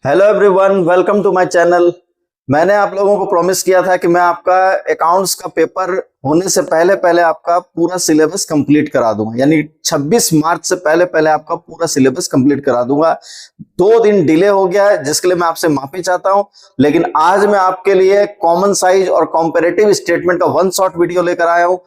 Hello everyone, welcome to my channel. मैंने आप लोगों को प्रॉमिस किया था कि मैं आपका अकाउंट्स का पेपर होने से पहले पहले आपका पूरा सिलेबस कंप्लीट करा दूंगा, यानी 26 मार्च से पहले पहले आपका पूरा सिलेबस कंप्लीट करा दूंगा। 2 दिन डिले हो गया है, जिसके लिए मैं आपसे माफी चाहता हूं। लेकिन आज मैं आपके लिए कॉमन साइज और कॉम्पेरेटिव स्टेटमेंट का 1 शॉट वीडियो लेकर आया हूं।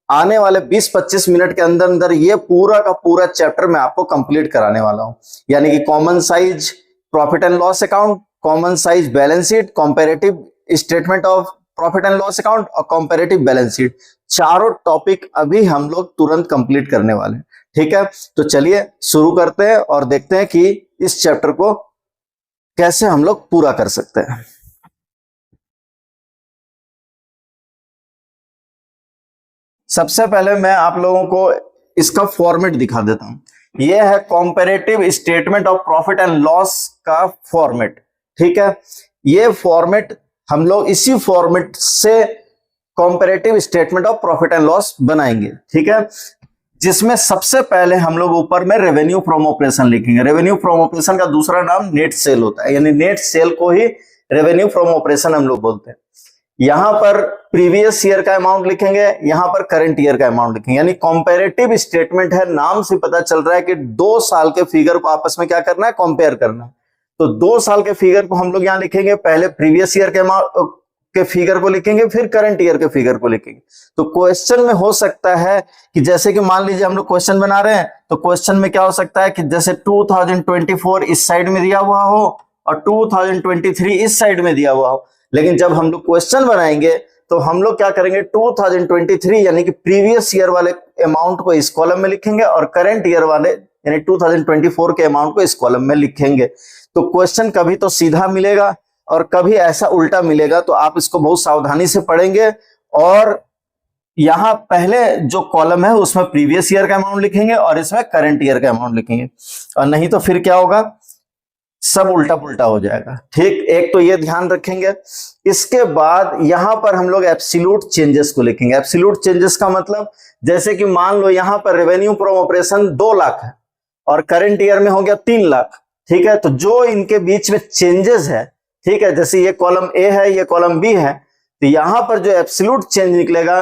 आने वाले 20-25 मिनट के अंदर अंदर ये पूरा का पूरा चैप्टर मैं आपको कंप्लीट कराने वाला हूं, यानी कि common size profit and loss account, common size balance sheet, comparative statement of profit and loss account और कंपैरेटिव बैलेंस शीट। चारों टॉपिक अभी हम लोग तुरंत कंप्लीट करने वाले हैं। ठीक है, तो चलिए शुरू करते हैं और देखते हैं कि इस चैप्टर को कैसे हम लोग पूरा कर सकते हैं। सबसे पहले मैं आप लोगों को इसका फॉर्मेट दिखा देता हूं। यह है comparative statement of profit and loss का फॉर्मेट। ठीक है, ये फॉर्मेट हम लोग इसी फॉर्मेट से comparative statement of profit and loss बनाएंगे। ठीक है, जिसमें सबसे पहले हम लोग ऊपर में रेवेन्यू फ्रॉम ऑपरेशन लिखेंगे। रेवेन्यू फ्रॉम ऑपरेशन का दूसरा नाम नेट सेल होता है, यानी नेट सेल को ही रेवेन्यू फ्रॉम ऑपरेशन हम लोग बोलते हैं। यहां पर प्रीवियस ईयर का अमाउंट लिखेंगे, यहां पर करंट ईयर का अमाउंट लिखेंगे। यानी कंपैरेटिव स्टेटमेंट है, नाम से पता चल रहा है कि 2 साल के फिगर को आपस में क्या करना है, कंपेयर करना है। तो 2 साल के फिगर को हम लोग यहां लिखेंगे, पहले प्रीवियस ईयर के अमाउंट के फिगर को लिखेंगे, फिर करंट ईयर के फिगर को लिखेंगे। तो क्वेश्चन में हो सकता है कि जैसे कि मान लीजिए हम लोग क्वेश्चन बना रहे हैं, तो क्वेश्चन में क्या हो सकता है कि जैसे 2024 इस साइड में दिया हुआ हो और 2023 इस साइड में दिया हुआ हो। लेकिन जब हम लोग क्वेश्चन बनाएंगे तो हम लोग क्या करेंगे, 2023 यानी कि प्रीवियस ईयर वाले अमाउंट को इस कॉलम में लिखेंगे और करंट ईयर वाले यानी 2024 के अमाउंट को इस कॉलम में लिखेंगे। तो क्वेश्चन कभी तो सीधा मिलेगा और कभी ऐसा उल्टा मिलेगा, तो आप इसको बहुत सावधानी से पढ़ेंगे। और यहां पहले जो कॉलम है उसमें प्रीवियस ईयर का अमाउंट लिखेंगे और इसमें करंट ईयर का अमाउंट लिखेंगे, और नहीं तो फिर क्या होगा, सब उल्टा पुल्टा हो जाएगा। ठीक, एक तो ये ध्यान रखेंगे। इसके बाद यहां पर हम लोग एब्सोल्यूट चेंजेस को लिखेंगे। एब्सोल्यूट चेंजेस का मतलब जैसे कि मान लो यहां पर रेवेन्यू फ्रॉम ऑपरेशन 2 लाख है और करंट ईयर में हो गया 3 लाख। ठीक है, तो जो इनके बीच में चेंजेस है, ठीक है, जैसे ये कॉलम ए है, ये कॉलम बी है, तो यहां पर जो एब्सोल्यूट चेंज निकलेगा,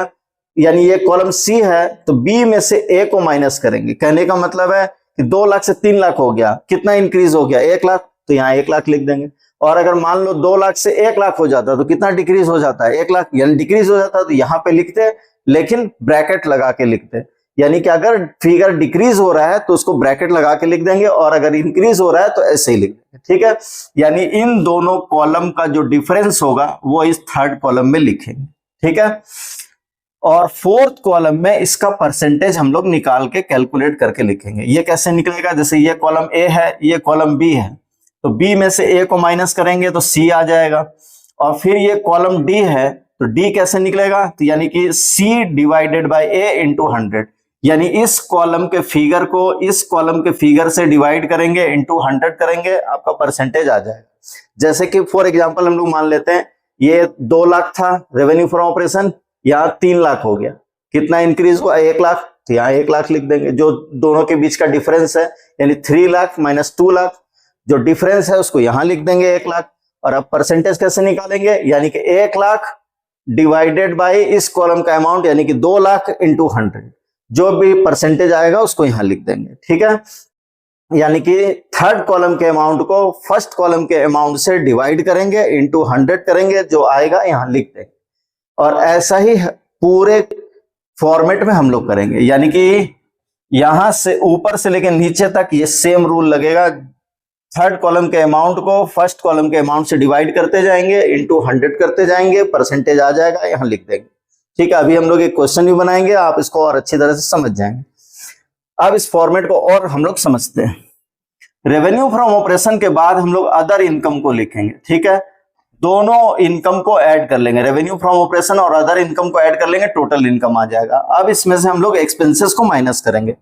यानी ये कॉलम सी है, तो बी में से ए को माइनस करेंगे। कहने का मतलब है कि 2 लाख से 3 लाख हो गया, कितना इंक्रीज हो गया, 1 लाख, तो यहाँ 1 लाख लिख देंगे। और अगर मान लो 2 लाख से 1 लाख हो जाता तो कितना डिक्रीज हो जाता है, 1 लाख, यानी डिक्रीज हो जाता, तो यहाँ पे लिखते लेकिन ब्रैकेट लगा के लिखते। यानी कि अगर फिगर डिक्रीज हो रहा है तो उसको ब्रैकेट लगा के लिख देंगे, और अगर इंक्रीज हो रहा है तो ऐसे ही लिख देंगे। ठीक है, यानी इन दोनों कॉलम का जो डिफरेंस होगा वो इस थर्ड कॉलम में लिखेंगे। ठीक है, और फोर्थ कॉलम में इसका परसेंटेज हम लोग निकाल के कैलकुलेट करके लिखेंगे। ये कैसे निकलेगा, जैसे ये कॉलम ए है, ये कॉलम बी है, तो बी में से ए को माइनस करेंगे तो सी आ जाएगा। और फिर ये कॉलम डी है, तो डी कैसे निकलेगा, तो यानी कि C divided by A into 100, यानी इस कॉलम के फिगर को इस कॉलम के फिगर से डिवाइड करेंगे, इंटू 100 करेंगे, आपका परसेंटेज आ जाएगा। जैसे कि फॉर एग्जांपल हम लोग मान लेते हैं ये 2 लाख था रेवेन्यू फ्रॉम ऑपरेशन, यहाँ 3 लाख हो गया, कितना इंक्रीज हुआ, 1 लाख, तो यहाँ 1 लाख लिख देंगे। जो दोनों के बीच का डिफरेंस है, यानी 3 लाख माइनस 2 लाख, जो डिफरेंस है उसको यहां लिख देंगे 1 लाख। और अब परसेंटेज कैसे निकालेंगे, यानी कि 1 लाख डिवाइडेड बाय इस कॉलम का अमाउंट, यानी कि 2 लाख इंटू 100, जो भी परसेंटेज आएगा उसको यहां लिख देंगे। ठीक है, यानी कि थर्ड कॉलम के अमाउंट को फर्स्ट कॉलम के अमाउंट से डिवाइड करेंगे, इंटू 100 करेंगे, जो आएगा यहां लिख देंगे। और ऐसा ही पूरे फॉर्मेट में हम लोग करेंगे, यानी कि यहां से ऊपर से लेकर नीचे तक ये सेम रूल लगेगा। थर्ड कॉलम के अमाउंट को फर्स्ट कॉलम के अमाउंट से डिवाइड करते जाएंगे, इंटू 100 करते जाएंगे, परसेंटेज आ जाएगा, यहां लिख देंगे। ठीक है, अभी हम लोग एक क्वेश्चन भी बनाएंगे, आप इसको और अच्छी तरह से समझ जाएंगे। अब इस फॉर्मेट को और हम लोग समझते हैं। रेवेन्यू फ्रॉम ऑपरेशन के बाद हम लोग अदर इनकम को लिखेंगे। ठीक है, दोनों इनकम को ऐड कर लेंगे, रेवेन्यू फ्रॉम ऑपरेशन और अदर इनकम को ऐड कर लेंगे, टोटल इनकम आ जाएगा। अब इसमें से हम लोग एक्सपेंसेस को माइनस करेंगे।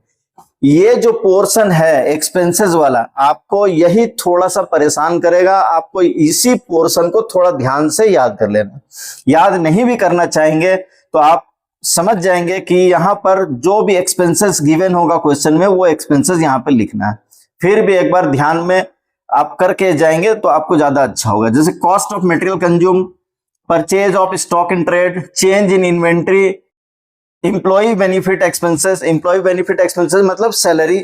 ये जो पोर्शन है एक्सपेंसेस वाला, आपको यही थोड़ा सा परेशान करेगा। आपको इसी पोर्शन को थोड़ा ध्यान से याद कर लेना। याद नहीं भी करना चाहेंगे तो आप समझ जाएंगे कि यहां पर जो भी एक्सपेंसेस गिवन होगा क्वेश्चन में, वो एक्सपेंसेस यहां पे लिखना है। फिर भी एक बार ध्यान में आप करके जाएंगे तो आपको ज्यादा अच्छा होगा। जैसे cost of material consume, purchase of stock in trade, change in inventory, employ benefit expenses. Employ benefit expenses मतलब सैलरी,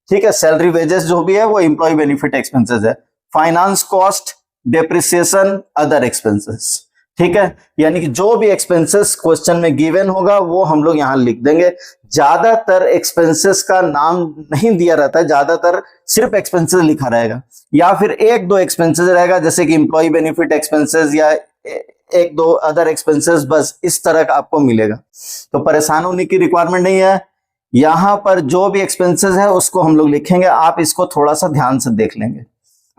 ठीक है, सैलरी वेजेस जो भी है वो एम्प्लॉय बेनिफिट एक्सपेंसेस है। Finance cost, depreciation, other expenses, ठीक है। यानी कि जो भी एक्सपेंसेस क्वेश्चन में गिवन होगा वो हम लोग यहां लिख देंगे। ज्यादातर एक्सपेंसेस का नाम नहीं दिया रहता है, ज्यादातर सिर्फ एक्सपेंसेस लिखा रहेगा, या फिर एक दो एक्सपेंसेस रहेगा जैसे कि एम्प्लॉय बेनिफिट एक्सपेंसेस या एक दो अदर एक्सपेंसेस, बस इस तरह का आपको मिलेगा। तो परेशान होने की रिक्वायरमेंट नहीं है। यहां पर जो भी एक्सपेंसेस है उसको हम लोग लिखेंगे, आप इसको थोड़ा सा ध्यान से देख लेंगे।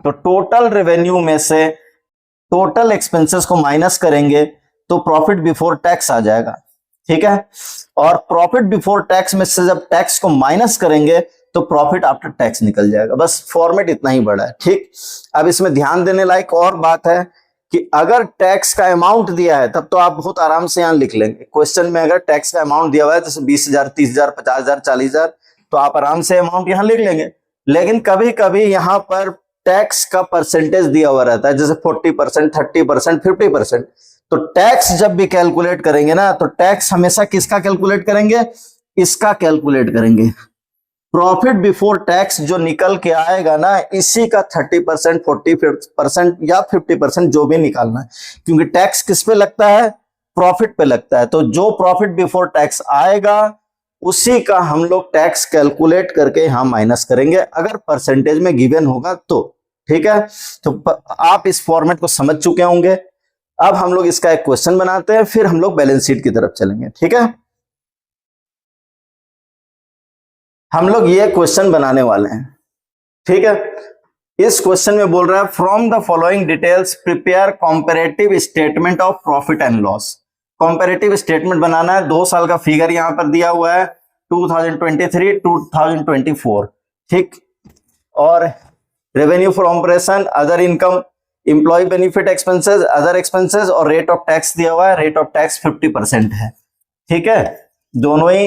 तो टोटल रेवेन्यू में से टोटल एक्सपेंसेस को माइनस करेंगे तो प्रॉफिट बिफोर टैक्स आ जाएगा, ठीक है। और प्रॉफिट बिफोर टैक्स में से जब टैक्स को माइनस करेंगे तो प्रॉफिट आफ्टर टैक्स निकल जाएगा। बस फॉर्मेट इतना ही बड़ा है, ठीक। अब इसमें ध्यान देने लायक और बात है कि अगर टैक्स का अमाउंट दिया है तब तो आप बहुत आराम से यहां लिख लेंगे। क्वेश्चन में अगर टैक्स का अमाउंट दिया हुआ है जैसे 20,000, 30,000, 50,000, 40,000, तो आप आराम से अमाउंट यहां लिख लेंगे। लेकिन कभी कभी यहां पर टैक्स का परसेंटेज दिया हुआ रहता है जैसे 40%, 30%, 50%। तो टैक्स जब भी कैलकुलेट करेंगे ना तो टैक्स हमेशा किसका कैलकुलेट करेंगे, इसका कैलकुलेट करेंगे। प्रॉफिट बिफोर टैक्स जो निकल के आएगा ना इसी का 30%, 40% या 50% जो भी निकालना है, क्योंकि टैक्स किस पे लगता है, प्रॉफिट पे लगता है। तो जो प्रॉफिट बिफोर टैक्स आएगा उसी का हम लोग टैक्स कैलकुलेट करके यहां माइनस करेंगे, अगर परसेंटेज में गिवन होगा तो, ठीक है। तो आप इस फॉर्मेट को समझ चुके होंगे। अब हम लोग इसका एक क्वेश्चन बनाते हैं, फिर हम लोग बैलेंस शीट की तरफ चलेंगे, ठीक है। हम लोग ये क्वेश्चन बनाने वाले हैं, ठीक है। इस क्वेश्चन में बोल रहा है from the following details prepare comparative statement of profit and loss. Comparative statement बनाना है, 2 साल का फिगर यहां पर दिया हुआ है 2023 2024, ठीक। और revenue from operation, other income, employ benefit expenses, other expenses, और रेट ऑफ टैक्स दिया हुआ है, रेट ऑफ टैक्स 50% है, ठीक है। दोनों ही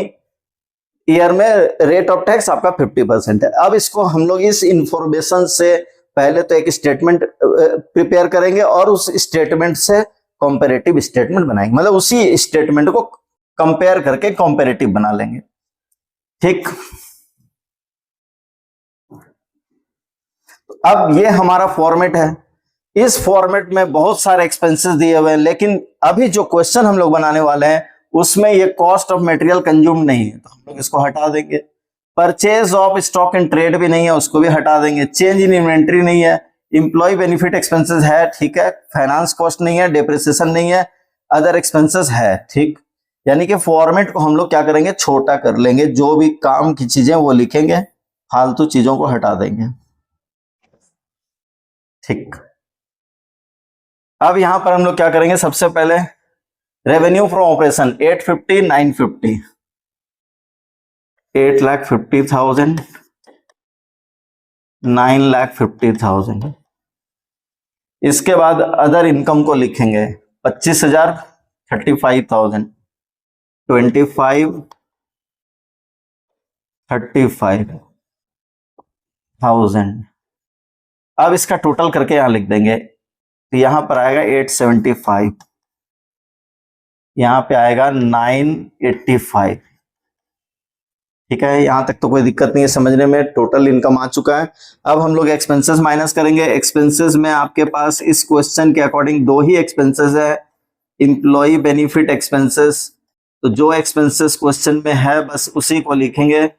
ईयर में रेट ऑफ टैक्स आपका 50% है। अब इसको हम लोग इस इंफॉर्मेशन से पहले तो एक स्टेटमेंट प्रिपेयर करेंगे और उस स्टेटमेंट से कंपैरेटिव स्टेटमेंट बनाएंगे, मतलब उसी स्टेटमेंट को कंपेयर करके कंपैरेटिव बना लेंगे, ठीक। अब ये हमारा फॉर्मेट है। इस फॉर्मेट में बहुत सारे एक्सपेंसेस दिए हुए हैं, लेकिन अभी जो क्वेश्चन हम लोग बनाने वाले हैं उसमें ये कॉस्ट ऑफ मटेरियल कंज्यूम नहीं है, तो हम लोग इसको हटा देंगे। Purchase of stock in trade भी नहीं है, उसको भी हटा देंगे। चेंज इन इन्वेंट्री नहीं है। इंप्लॉय बेनिफिट एक्सपेंसेस है, ठीक है। फाइनेंस कॉस्ट नहीं है, डेप्रिसिएशन नहीं है, अदर एक्सपेंसेस है, ठीक। यानी कि फॉर्मेट को हम लोग क्या करेंगे, छोटा कर लेंगे, जो भी काम की चीजें वो लिखेंगे, फालतू चीजों को हटा देंगे, ठीक। अब यहां पर हम लोग क्या करेंगे, सबसे पहले रेवेन्यू फ्रॉम ऑपरेशन 850, 950, 8,50,000, 9,50,000। इसके बाद अदर इनकम को लिखेंगे 25,000, 35,000, 25, 35,000। अब इसका टोटल करके यहां लिख देंगे, तो यहां पर आएगा 875, यहां पे आएगा 985, ठीक है। यहां तक तो कोई दिक्कत नहीं है समझने में, टोटल इनकम आ चुका है। अब हम लोग एक्सपेंसेस माइनस करेंगे। एक्सपेंसेस में आपके पास इस क्वेश्चन के अकॉर्डिंग दो ही एक्सपेंसेस है, इंप्लॉय बेनिफिट एक्सपेंसेस। तो जो एक्सपेंसेस क्वेश्चन में है बस उसी को लिखेंगे,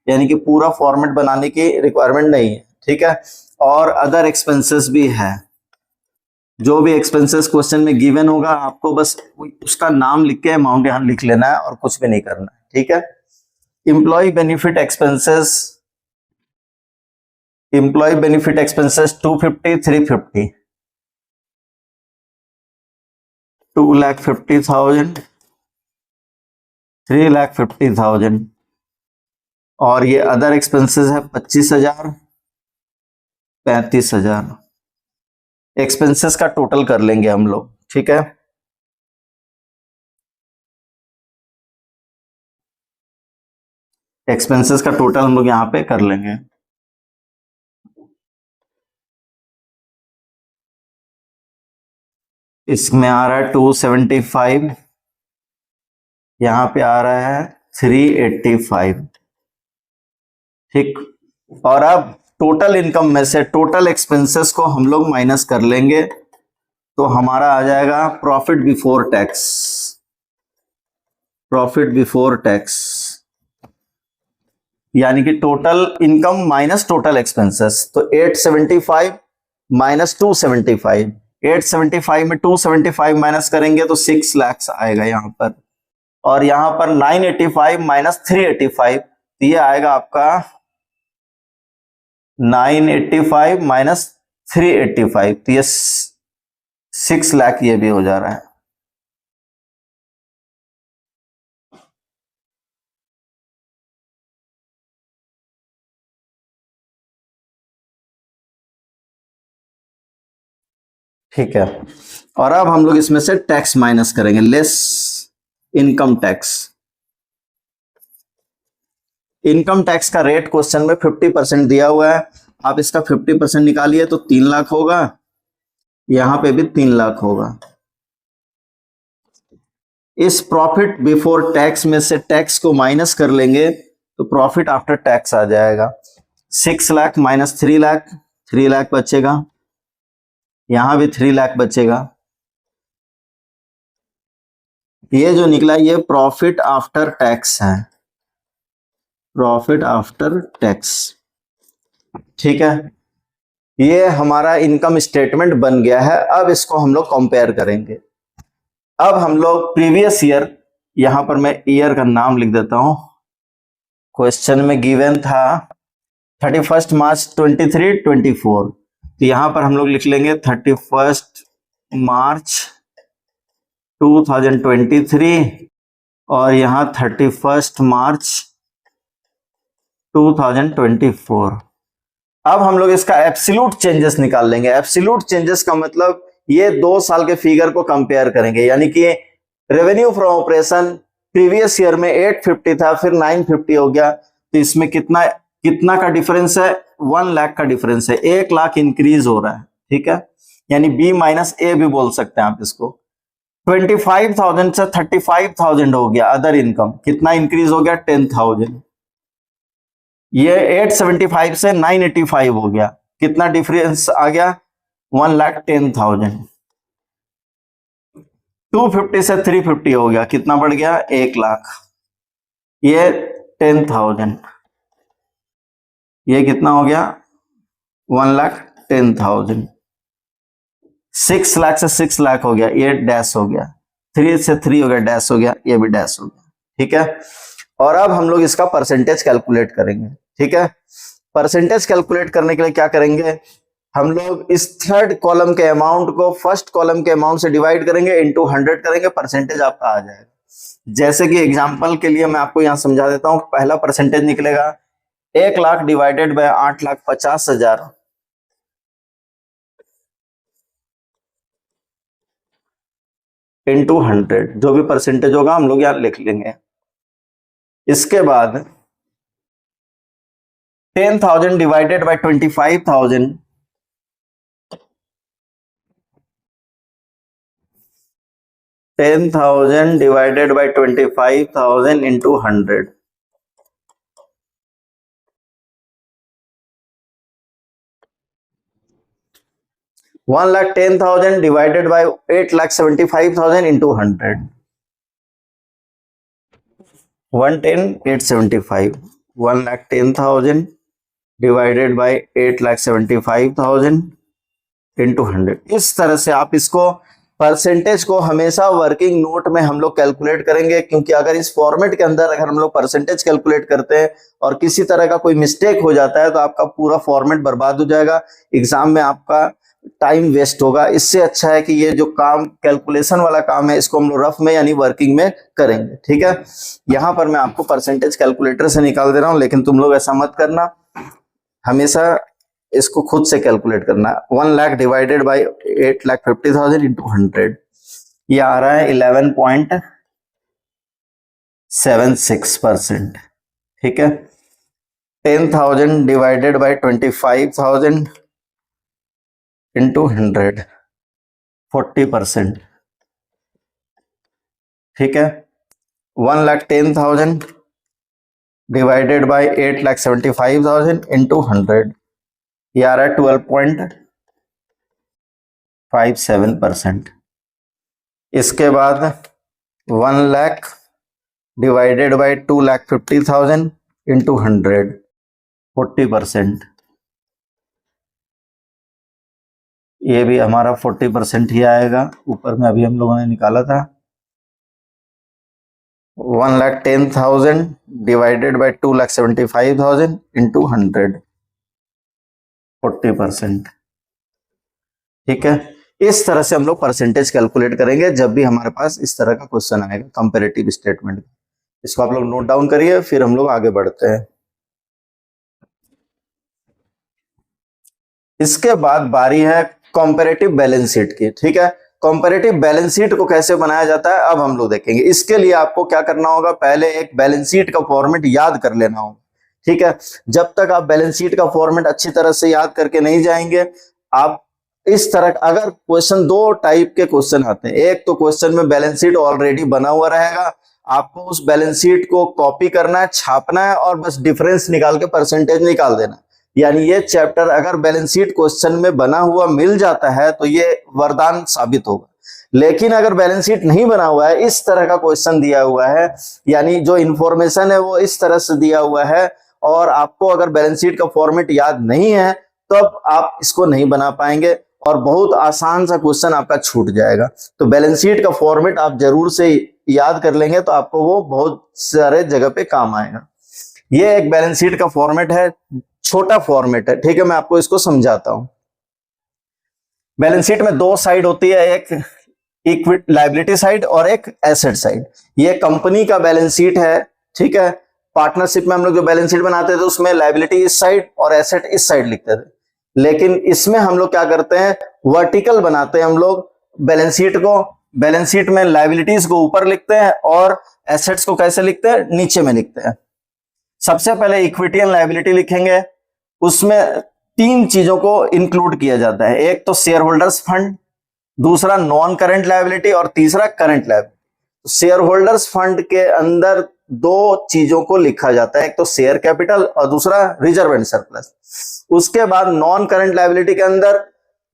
यानी कि पूरा फॉर्मेट बनाने की रिक्वायरमेंट नहीं है, ठीक है। और अदर एक्सपेंसेस भी है, जो भी एक्सपेंसेस क्वेश्चन में गिवन होगा आपको बस उसका नाम लिख के अमाउंट यहां लिख लेना है और कुछ भी नहीं करना है, ठीक है। Employ benefit expenses, employ benefit expenses 250, 350, 2,50,000, 3,50,000। और ये अदर एक्सपेंसेस है 25,000, 35,000। एक्सपेंसेस का टोटल कर लेंगे हम लोग, ठीक है। एक्सपेंसेस का टोटल हम लोग यहां पे कर लेंगे। इसमें आ रहा है 275, यहां पे आ रहा है 385। ठीक, और अब टोटल इनकम में से टोटल एक्सपेंसेस को हम लोग माइनस कर लेंगे, तो हमारा आ जाएगा profit before tax. Profit before tax यानी कि total income minus total expenses. तो 875 माइनस 275, 875 में 275 माइनस करेंगे तो 6 लाख आएगा यहां पर, और यहां पर 985 माइनस 385, तो ये आएगा आपका 985 माइनस 385, तो ये 6 लाख ये भी हो जा रहा है। ठीक है, और अब हम लोग इसमें से टैक्स माइनस करेंगे, less income tax. Income tax का रेट क्वेश्चन में 50% दिया हुआ है, आप इसका 50% निकालिए तो 3 लाख होगा, यहां पे भी 3 लाख होगा। इस प्रॉफिट बिफोर टैक्स में से टैक्स को माइनस कर लेंगे तो प्रॉफिट आफ्टर टैक्स आ जाएगा। 6 लाख माइनस 3 लाख, 3 लाख बचेगा, यहां भी 3 लाख बचेगा। ये जो निकला ये प्रॉफिट आफ्टर टैक्स है, प्रॉफिट आफ्टर टैक्स। ठीक है, ये हमारा इनकम स्टेटमेंट बन गया है। अब इसको हम लोग कंपेयर करेंगे। अब हम लोग प्रीवियस ईयर, यहां पर मैं ईयर का नाम लिख देता हूं, क्वेश्चन में गिवन था 31 मार्च 23-24, तो यहां पर हम लोग लिख लेंगे 31 मार्च 2023, और यहां 31 मार्च 2024। अब हम लोग इसका एब्सोल्यूट चेंजेस निकाल लेंगे। एब्सोल्यूट चेंजेस का मतलब ये 2 साल के फिगर को कंपेयर करेंगे, यानी कि revenue from operation previous year में 850 था, फिर 950 हो गया, तो इसमें कितना कितना का डिफरेंस है, 1 लाख का डिफरेंस है, 1 लाख इंक्रीज हो रहा है। ठीक है, यानी बी माइनस ए भी बोल सकते हैं आप इसको। 25,000 से 35,000 हो गया अदर इनकम, कितना इंक्रीज हो गया, 10,000। ये 875 से 985 हो गया, कितना डिफरेंस आ गया, 1,10,000। 250 से 350 हो गया, कितना बढ़ गया, 1 लाख। ये 10,000, ये कितना हो गया, 1,10,000। 6 लाख से 6 लाख हो गया, ये डैश हो गया। 3 से 3 हो गया, डैश हो गया, ये भी डैश हो गया। ठीक है, और अब हम लोग इसका परसेंटेज कैलकुलेट करेंगे। ठीक है, परसेंटेज कैलकुलेट करने के लिए क्या करेंगे, हम लोग इस थर्ड कॉलम के अमाउंट को फर्स्ट कॉलम के अमाउंट से डिवाइड करेंगे, इनटू 100 करेंगे, परसेंटेज आपका आ जाएगा। जैसे कि एग्जांपल के लिए मैं आपको यहां समझा देता हूं। पहला परसेंटेज निकलेगा 1 लाख डिवाइडेड बाय 8,50,000 इनटू 100, जो भी परसेंटेज होगा हम लोग यहां लिख लेंगे। इसके बाद 10,000 divided by 25,000 10,000 divided by 25,000 into 100, 1,10,000 divided by 8,75,000 into 100, 110,875, 1,10,000 divided by 8,75,000 into 100। इस तरह से आप इसको परसेंटेज को हमेशा वर्किंग नोट में हम लोग कैलकुलेट करेंगे, क्योंकि अगर इस फॉर्मेट के अंदर अगर हम लोग परसेंटेज कैलकुलेट करते हैं और किसी तरह का कोई मिस्टेक हो जाता है तो आपका पूरा फॉर्मेट बर्बाद हो जाएगा, एग्जाम में आपका टाइम वेस्ट होगा। इससे अच्छा है कि ये जो काम कैलकुलेशन वाला काम है इसको हम लोग रफ में यानी वर्किंग में करेंगे। ठीक है, यहां पर मैं आपको परसेंटेज कैलकुलेटर से निकाल दे रहा हूं, लेकिन तुम लोग ऐसा मत करना, हमेशा इसको खुद से कैलकुलेट करना। 1 लाख डिवाइडेड बाई 8,50,000 इंटू 100, ये आ रहा है 11.76%। ठीक है, 10,000 डिवाइडेड बाई 25,000 इंटू 100, 40%, ठीक है। 1,10,000 डिवाइडेड बाय 8,75,000 इंटू 100, ये आ रहा है 12.57%। इसके बाद 1 लाख डिवाइडेड बाय 2,50,000 इंटू 100, 40%, ये भी हमारा 40% ही आएगा। ऊपर में अभी हम लोगों ने निकाला था 1,10,000 डिवाइडेड बाय 2,75,000 इंटू 100, 40%, ठीक है। इस तरह से हम लोग परसेंटेज कैलकुलेट करेंगे जब भी हमारे पास इस तरह का क्वेश्चन आएगा कंपैरेटिव स्टेटमेंट। इसको आप लोग नोट डाउन करिए, फिर हम लोग आगे बढ़ते हैं। इसके बाद बारी है कंपैरेटिव बैलेंस शीट की, ठीक है। कंपैरेटिव बैलेंस शीट को कैसे बनाया जाता है अब हम लोग देखेंगे। इसके लिए आपको क्या करना होगा, पहले एक बैलेंस शीट का फॉर्मेट याद कर लेना होगा, ठीक है। जब तक आप बैलेंस शीट का फॉर्मेट अच्छी तरह से याद करके नहीं जाएंगे, आप इस तरह अगर क्वेश्चन, दो टाइप के क्वेश्चन आते हैं। एक तो क्वेश्चन में बैलेंस शीट ऑलरेडी बना हुआ रहेगा, आपको उस बैलेंस शीट को कॉपी करना है, छापना है और बस डिफरेंस निकाल के परसेंटेज निकाल देना। यानी ये चैप्टर अगर बैलेंस शीट क्वेश्चन में बना हुआ मिल जाता है तो ये वरदान साबित होगा। लेकिन अगर बैलेंस शीट नहीं बना हुआ है, इस तरह का क्वेश्चन दिया हुआ है, यानी जो इंफॉर्मेशन है वो इस तरह से दिया हुआ है और आपको अगर बैलेंस शीट का फॉर्मेट याद नहीं है तो अब आप इसको नहीं बना पाएंगे और बहुत आसान सा क्वेश्चन आपका छूट जाएगा। तो बैलेंस शीट का फॉर्मेट आप जरूर से याद कर लेंगे तो आपको वो बहुत सारे जगह पे काम आएगा। ये एक बैलेंस शीट का फॉर्मेट है, छोटा फॉर्मेट है, ठीक है। मैं आपको इसको समझाता हूं। बैलेंस शीट में दो साइड होती है, एक इक्विटी लायबिलिटी साइड और एक एसेट साइड। ये कंपनी का बैलेंस शीट है, ठीक है। पार्टनरशिप में हम लोग जो बैलेंस शीट बनाते थे उसमें लायबिलिटी इस साइड और एसेट इस साइड लिखते थे, लेकिन इसमें हम लोग क्या करते हैं, वर्टिकल बनाते हैं हम लोग बैलेंस शीट को। बैलेंस शीट में लायबिलिटीज को ऊपर लिखते हैं और एसेट्स को कैसे लिखते हैं, नीचे में लिखते हैं। सबसे पहले इक्विटी एंड लायबिलिटी लिखेंगे, उसमें तीन चीजों को इंक्लूड किया जाता है। एक तो शेयर होल्डर्स फंड, दूसरा नॉन करंट लायबिलिटी और तीसरा current liability. Share holders fund के अंदर दो चीजों को लिखा जाता है, एक तो शेयर कैपिटल और दूसरा रिजर्व एंड सरप्लस। उसके बाद नॉन करंट लायबिलिटी के अंदर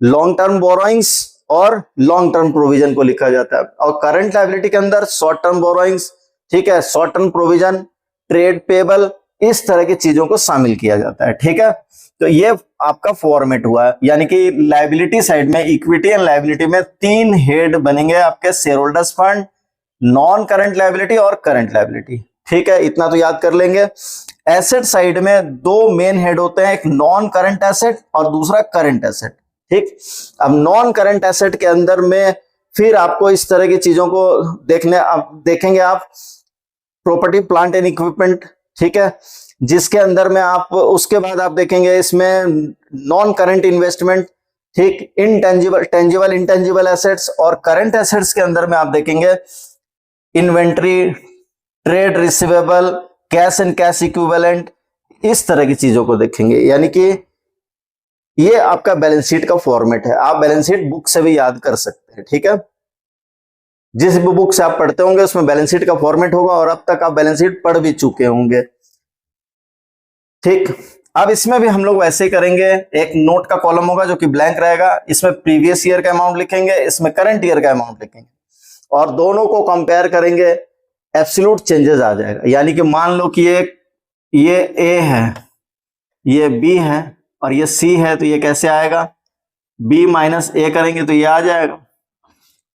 लॉन्ग टर्म बोरोइंग्स और लॉन्ग टर्म प्रोविजन को लिखा जाता है, और करंट लायबिलिटी के अंदर शॉर्ट टर्म बोरोइंग्स, ठीक है, short term provision, trade payable, इस तरह की चीजों को शामिल किया जाता है, ठीक है। तो ये आपका फॉर्मेट हुआ, यानी कि लायबिलिटी साइड में इक्विटी एंड लायबिलिटी में तीन हेड बनेंगे आपके, share holders fund, non current liability और करंट लायबिलिटी, ठीक है। इतना तो याद कर लेंगे। एसेट साइड में दो मेन हेड होते हैं, एक नॉन करंट एसेट और दूसरा करंट एसेट, ठीक। अब नॉन करंट एसेट के अंदर में फिर आपको इस तरह की चीजों को देखेंगे आप, प्रॉपर्टी प्लांट एंड इक्विपमेंट, ठीक है, जिसके अंदर में आप उसके बाद आप देखेंगे इसमें नॉन करंट इन्वेस्टमेंट, ठीक, इनटेंजिबल, टेंजिबल, इंटेंजिबल एसेट्स, और करंट एसेट्स के अंदर में आप देखेंगे inventory, trade receivable, cash and cash equivalent, इस तरह की चीजों को देखेंगे। यानी कि ये आपका बैलेंस शीट का फॉर्मेट है। आप बैलेंस शीट बुक से भी याद कर सकते हैं, ठीक है। जिस भी बुक से आप पढ़ते होंगे उसमें बैलेंस शीट का फॉर्मेट होगा और अब तक आप बैलेंस शीट पढ़ भी चुके होंगे, ठीक। अब इसमें भी हम लोग वैसे ही करेंगे, एक नोट का कॉलम होगा जो कि ब्लैंक रहेगा, इसमें प्रीवियस ईयर का अमाउंट लिखेंगे, इसमें करंट ईयर का अमाउंट लिखेंगे और दोनों को कंपेयर करेंगे, एब्सोल्यूट चेंजेस आ जाएगा। यानी कि मान लो कि ये ए है, ये बी है और ये सी है, तो ये कैसे आएगा, बी माइनस ए करेंगे तो ये आ जाएगा।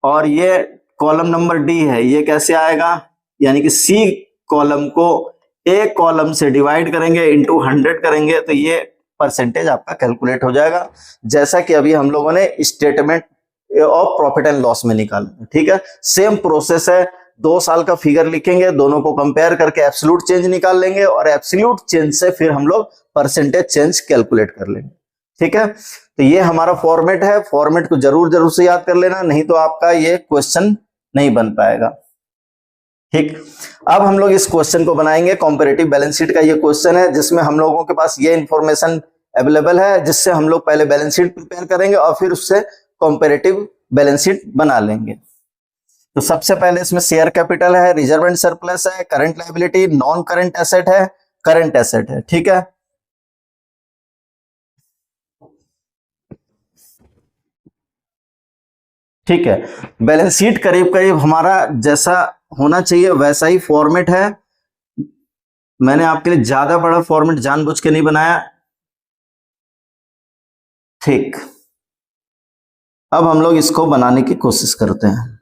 और ये कॉलम नंबर डी है, ये कैसे आएगा, यानी कि सी कॉलम को ए कॉलम से डिवाइड करेंगे, इंटू 100 करेंगे तो ये परसेंटेज आपका कैलकुलेट हो जाएगा, जैसा कि अभी हम लोगों ने statement of profit and loss में निकाला, ठीक है। सेम प्रोसेस है, 2 साल का फिगर लिखेंगे, दोनों को कंपेयर करके एब्सोल्यूट चेंज निकाल लेंगे और एब्सोल्यूट चेंज से फिर हम लोग परसेंटेज चेंज कैलकुलेट कर लेंगे, ठीक है। तो ये हमारा फॉर्मेट है, फॉर्मेट को जरूर से याद कर लेना, नहीं तो आपका ये क्वेश्चन नहीं बन पाएगा, ठीक। अब हम लोग इस क्वेश्चन को बनाएंगे, कंपैरेटिव बैलेंस शीट का ये क्वेश्चन है जिसमें हम लोगों के पास ये इंफॉर्मेशन अवेलेबल है, जिससे हम लोग पहले बैलेंस शीट प्रिपेयर करेंगे और फिर उससे कंपैरेटिव बैलेंस शीट बना लेंगे। तो सबसे पहले इसमें शेयर कैपिटल है, रिजर्व एंड सरप्लस है, current liability, non current asset है, करंट एसेट है। ठीक है, ठीक है। बैलेंस शीट करीब करीब हमारा जैसा होना चाहिए वैसा ही फॉर्मेट है। मैंने आपके लिए ज्यादा बड़ा फॉर्मेट जानबूझ के नहीं बनाया। ठीक, अब हम लोग इसको बनाने की कोशिश करते हैं।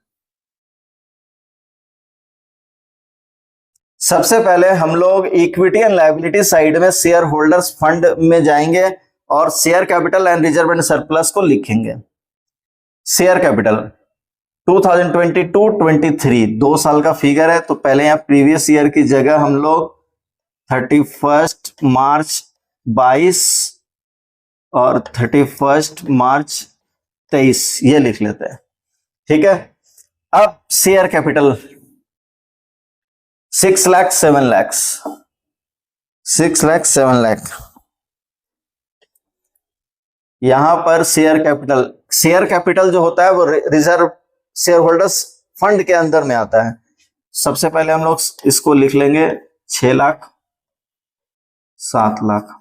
सबसे पहले हम लोग इक्विटी एंड लायबिलिटी साइड में शेयर होल्डर्स फंड में जाएंगे और share capital and reserve and surplus को लिखेंगे। शेयर कैपिटल 2022-23 2 साल का फिगर है, तो पहले यहां प्रीवियस ईयर की जगह हम लोग 31 मार्च 22 और 31 मार्च 23 ये लिख लेते हैं। ठीक है, अब शेयर कैपिटल 6 लाख 7 लाख 6 लाख 7 लाख, यहां पर शेयर कैपिटल जो होता है वो रिजर्व शेयर होल्डर्स फंड के अंदर में आता है। सबसे पहले हम लोग इसको लिख लेंगे 6 lakh 7 lakh.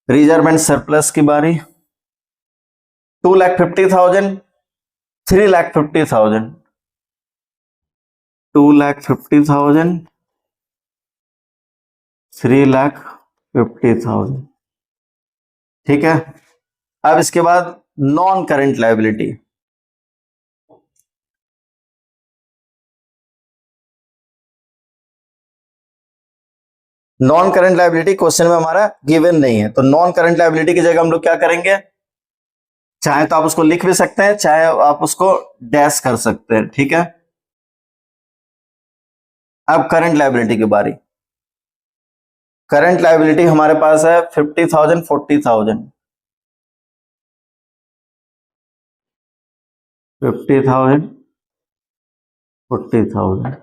Reserve and surplus की बारी 2,50,000 3,50,000 2,50,000 3,50,000। ठीक है, अब इसके बाद नॉन करंट लायबिलिटी क्वेश्चन में हमारा गिवन नहीं है, तो नॉन करंट लायबिलिटी की जगह हम लोग क्या करेंगे, चाहे तो आप उसको लिख भी सकते हैं, चाहे आप उसको डैश कर सकते हैं। ठीक है, अब करंट लायबिलिटी की बारी। करंट लायबिलिटी हमारे पास है 50,000 40,000 50,000 40,000।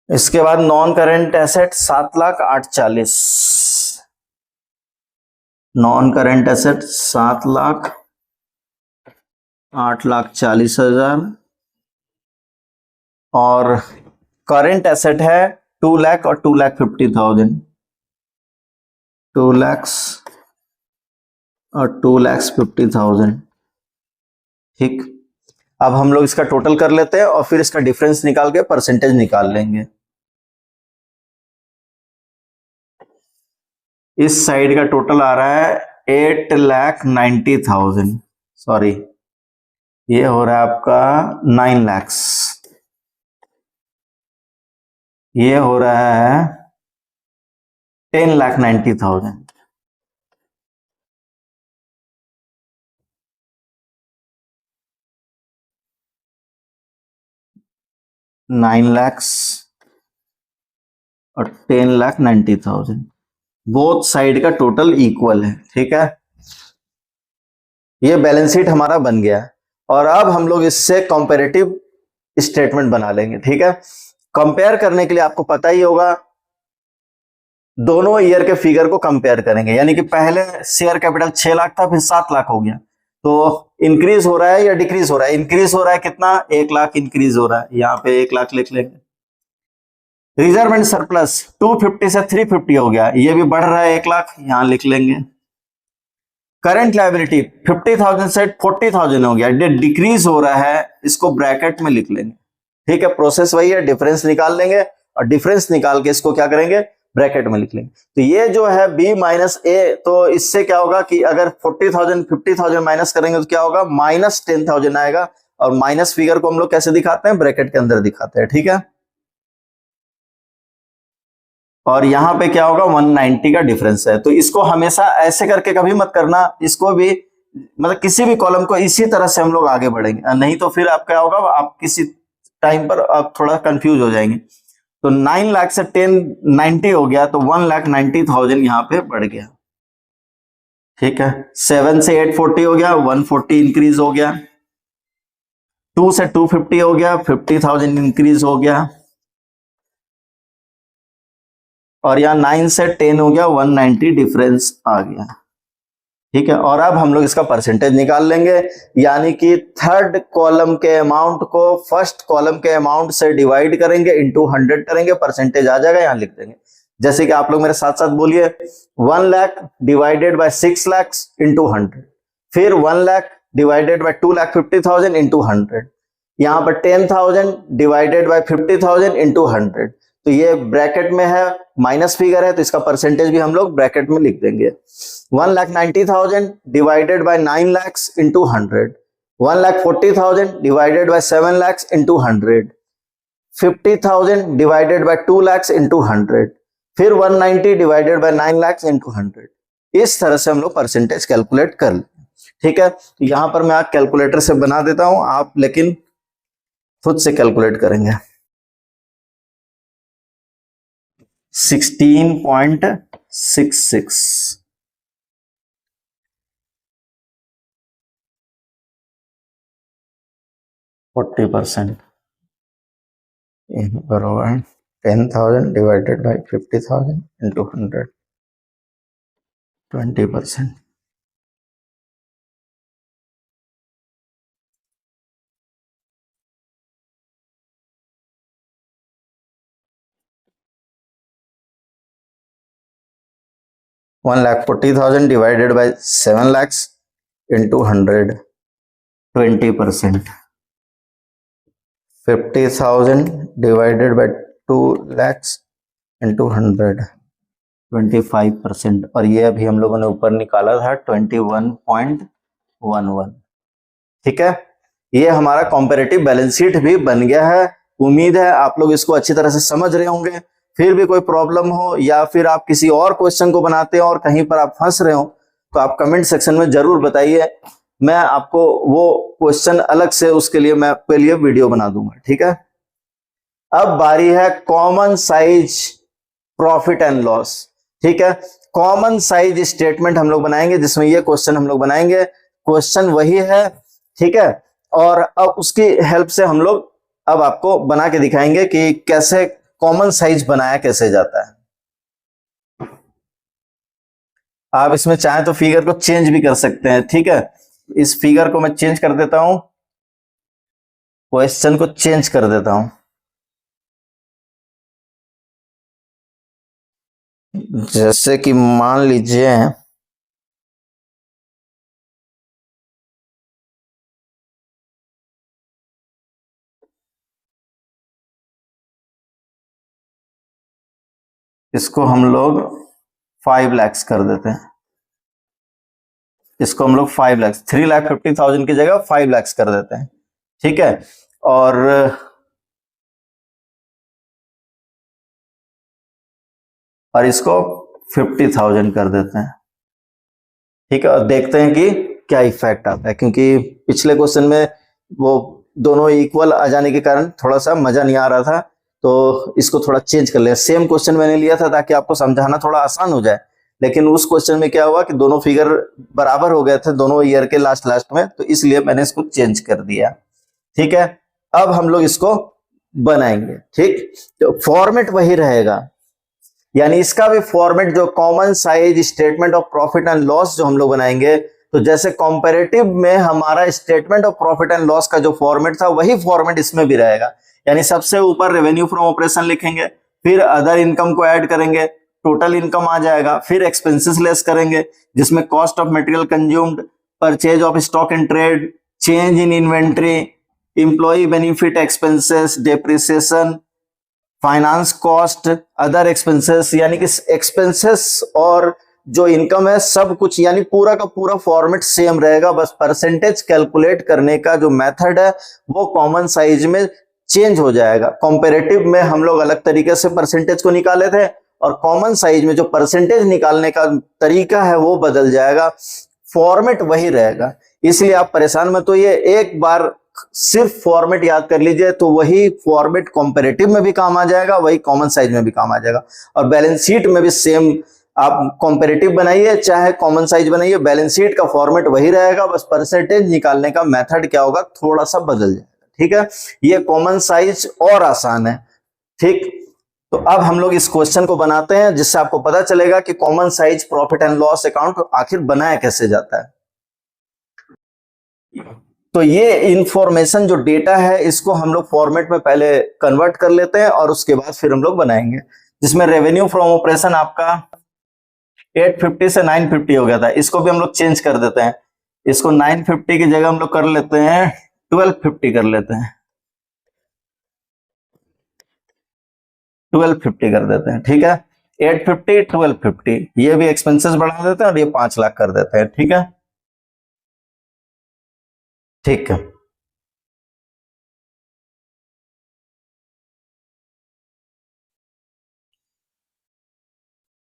इसके बाद non current asset 7 lakh 840, non current asset 7 lakh 8,40,000 और करंट एसेट है 2 लाख और 2,50,000 2 लाख और 2,50,000। ठीक, अब हम लोग इसका टोटल कर लेते हैं और फिर इसका डिफरेंस निकाल के परसेंटेज निकाल लेंगे। इस साइड का टोटल आ रहा है 8,90,000, सॉरी ये हो रहा है आपका 9 लाख, ये हो रहा है 10,90,000। 9 लाख और 10,90,000, बोथ साइड का टोटल इक्वल है। ठीक है, ये बैलेंस शीट हमारा बन गया और अब हम लोग इससे कंपैरेटिव स्टेटमेंट बना लेंगे। ठीक है, कंपेयर करने के लिए आपको पता ही होगा, दोनों ईयर के फिगर को कंपेयर करेंगे, यानी कि पहले शेयर कैपिटल 6 लाख था फिर 7 लाख हो गया, तो इंक्रीज हो रहा है या डिक्रीज हो रहा है, इंक्रीज हो रहा है कितना, 1 लाख इंक्रीज हो रहा है, यहां पे 1 लाख लिख लेंगे। रिजर्व एंड सरप्लस 250 से 350 हो गया, ये भी बढ़ रहा है 1 लाख, यहां लिख लेंगे। करंट लायबिलिटी 50,000 से 40,000 हो गया, ये डिक्रीज हो रहा है, इसको ब्रैकेट में लिख लेंगे। ठीक है, प्रोसेस वही है, डिफरेंस निकाल लेंगे और डिफरेंस निकाल के इसको क्या करेंगे, ब्रैकेट में लिख लेंगे। तो ये जो है बी माइनस ए, तो इससे क्या होगा कि अगर 40,000 50,000 माइनस करेंगे तो क्या होगा, -10,000 आएगा, और माइनस फिगर को हम लोग कैसे दिखाते हैं, ब्रैकेट के अंदर दिखाते हैं। ठीक है, और यहां पे क्या होगा, 190 का डिफरेंस है। तो इसको हमेशा ऐसे करके कभी मत करना, इसको भी मतलब किसी भी कॉलम को इसी तरह से हम लोग आगे बढ़ेंगे, नहीं तो फिर आप क्या होगा, आप किसी टाइम पर आप थोड़ा कंफ्यूज हो जाएंगे। तो 9 लाख से 1090 हो गया, तो 1,90,000 यहां पे बढ़ गया। ठीक है, 7 से 840 हो गया, 140 इंक्रीज हो गया, 2 से 250 हो गया, 50,000 इंक्रीज हो गया, और यहां 9 से 10 हो गया, 190 डिफरेंस आ गया। ठीक है। और अब हम लोग इसका परसेंटेज निकाल लेंगे, यानी कि थर्ड कॉलम के अमाउंट को फर्स्ट कॉलम के अमाउंट से डिवाइड करेंगे, इंटू 100 करेंगे, परसेंटेज आ जाएगा, यहां लिख देंगे। जैसे कि आप लोग मेरे साथ साथ बोलिए, 1 lakh divided by 6 lakh into 100, फिर 1 लाख डिवाइडेड बाय 2,50,000 इंटू 100, यहाँ पर 10,000 डिवाइडेड बाय 50,000 इंटू 100। तो ये ब्रैकेट में है, माइनस फिगर है, तो इसका परसेंटेज भी हम लोग ब्रैकेट में लिख देंगे। 1,90,000 divided by 9 lakh into 100, 1,40,000 divided by 7 lakh into 100, 50,000 divided by 2 lakh into 100, फिर 190 डिवाइडेड बाय 9 लाख इंटू 100। इस तरह से हम लोग परसेंटेज कैलकुलेट कर लें। ठीक है, तो यहां पर मैं कैलकुलेटर से बना देता हूं, आप लेकिन खुद से कैलकुलेट करेंगे। 16.66 40% बराबर 10,000 divided by 50,000 into 100, 20%। One lakh 40,000 divided by 7 lakhs into 100, 20%। 50,000 divided by 2 lakhs into 100, 25%। और ये अभी हम लोगों ने ऊपर निकाला था 21.11। ठीक है, ये हमारा कॉम्पेरेटिव बैलेंस शीट भी बन गया है। उम्मीद है आप लोग इसको अच्छी तरह से समझ रहे होंगे। फिर भी कोई प्रॉब्लम हो या फिर आप किसी और क्वेश्चन को बनाते हो और कहीं पर आप फंस रहे हो, तो आप कमेंट सेक्शन में जरूर बताइए, मैं आपको वो क्वेश्चन अलग से उसके लिए मैं आपके लिए वीडियो बना दूंगा। ठीक है, अब बारी है common size profit and loss. ठीक है, कॉमन साइज स्टेटमेंट हम लोग बनाएंगे, जिसमें ये क्वेश्चन हम लोग बनाएंगे। क्वेश्चन वही है, ठीक है, और अब उसकी हेल्प से हम लोग अब आपको बना के दिखाएंगे कि कैसे कॉमन साइज बनाया कैसे जाता है। आप इसमें चाहें तो फिगर को चेंज भी कर सकते हैं। ठीक है, इस फिगर को मैं चेंज कर देता हूं, क्वेश्चन को चेंज कर देता हूं। जैसे कि मान लीजिए इसको हम लोग 5 lakhs कर देते हैं। इसको हम लोग 5 lakhs 3,50,000 की जगह 5 lakhs कर देते हैं। ठीक है, और इसको 50,000 कर देते हैं। ठीक है, और देखते हैं कि क्या इफेक्ट आता है, क्योंकि पिछले क्वेश्चन में वो दोनों इक्वल आ जाने के कारण थोड़ा सा मजा नहीं आ रहा था, तो इसको थोड़ा चेंज कर लिया। सेम क्वेश्चन मैंने लिया था ताकि आपको समझाना थोड़ा आसान हो जाए, लेकिन उस क्वेश्चन में क्या हुआ कि दोनों फिगर बराबर हो गए थे दोनों ईयर के लास्ट में, तो इसलिए मैंने इसको चेंज कर दिया। ठीक है, अब हम लोग इसको बनाएंगे। ठीक, तो फॉर्मेट वही रहेगा, यानी इसका भी फॉर्मेट जो common size statement of profit and loss जो हम लोग बनाएंगे, तो जैसे कंपैरेटिव में हमारा statement of profit and loss का जो फॉर्मेट था वही फॉर्मेट इसमें भी रहेगा। यानी सबसे ऊपर रेवेन्यू फ्रॉम ऑपरेशन लिखेंगे, फिर अदर इनकम को ऐड करेंगे, टोटल इनकम आ जाएगा, फिर एक्सपेंसेस लेस करेंगे जिसमें cost of material consumed, purchase of stock in trade, change in inventory, employ benefit expenses, depreciation, finance cost, other expenses, यानी कि एक्सपेंसेस और जो इनकम है सब कुछ, यानी पूरा का पूरा फॉर्मेट सेम रहेगा। बस परसेंटेज कैलकुलेट करने का जो मेथड है वो कॉमन साइज में चेंज हो जाएगा। कंपैरेटिव में हम लोग अलग तरीके से परसेंटेज को निकाले थे, और कॉमन साइज में जो परसेंटेज निकालने का तरीका है वो बदल जाएगा, फॉर्मेट वही रहेगा। इसलिए आप परेशान मत होइए, एक बार सिर्फ फॉर्मेट याद कर लीजिए, तो वही फॉर्मेट कंपैरेटिव में भी काम आ जाएगा, वही कॉमन साइज में भी काम आ जाएगा। और बैलेंस शीट में भी सेम, आप कंपैरेटिव बनाइए चाहे कॉमन साइज बनाइए, बैलेंस शीट का फॉर्मेट वही रहेगा, बस परसेंटेज निकालने का मेथड क्या होगा थोड़ा सा बदल जाएगा। ठीक है, ये कॉमन साइज और आसान है। ठीक, तो अब हम लोग इस क्वेश्चन को बनाते हैं जिससे आपको पता चलेगा कि common size profit and loss account आखिर बनाया कैसे जाता है। तो ये इंफॉर्मेशन जो डेटा है इसको हम लोग फॉर्मेट में पहले कन्वर्ट कर लेते हैं और उसके बाद फिर हम लोग बनाएंगे, जिसमें रेवेन्यू फ्रॉम ऑपरेशन आपका 850 से 950 हो गया था, इसको भी हम लोग चेंज कर देते हैं, इसको 950 की जगह हम लोग कर लेते हैं 1250 कर लेते हैं, 1250 कर देते हैं, ठीक है। 850 1250 ये भी एक्सपेंसेस बढ़ा देते हैं और ये 5 लाख कर देते हैं, ठीक है। ठीक है,